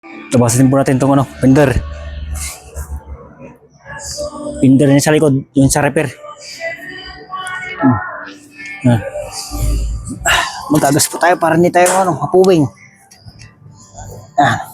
Labasin po natin itong ano, fender. Fender niya sa likod, yung sa repair. Magagas po tayo para hindi tayo ano, hapuwing. Ah.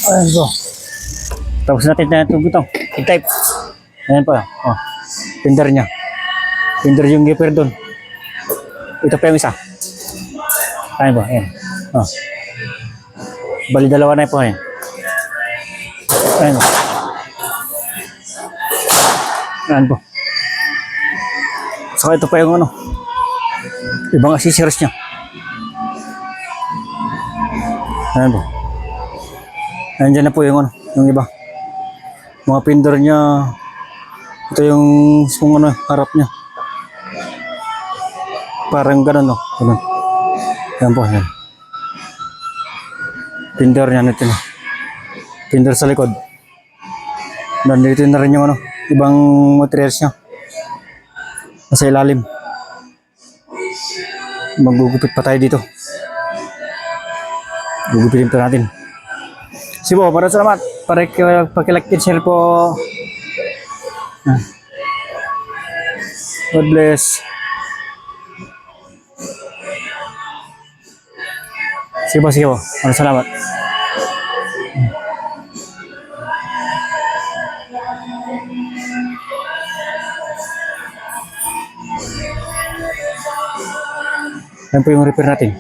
Ayan po. Tapos natin na itong butong. I-type. Ayan po. Oh. Fender niya. Fender yung repair doon. Ito pa yung isa. Ayan po. Ayan. Oh. Bali dalawa na po. Ayan. Ayan po. Ayan po. Saka ito pa yung ano. Ibang accessories niya. Ayan po. Nandiyan na po yung ano, yung iba. Mga fender niya. Ito yung ano, harap niya. Parang ganun, no? Ganun. Yan po, yan. Fender niya nito na. Fender sa likod. Nandito na rin yung ano, ibang materials niya. Nasa ilalim. Magugupit pa tayo dito. Gugupitin pa natin. Sibo, maraming salamat. Pakilike and share po. God bless. Sibo, sige po. Maraming salamat. Yan po yung repair natin.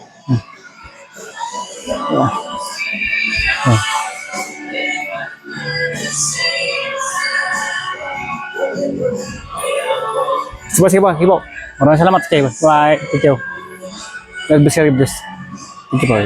Sige po. Maraming salamat kayo. Bye. Thank you. God bless. Thank you po.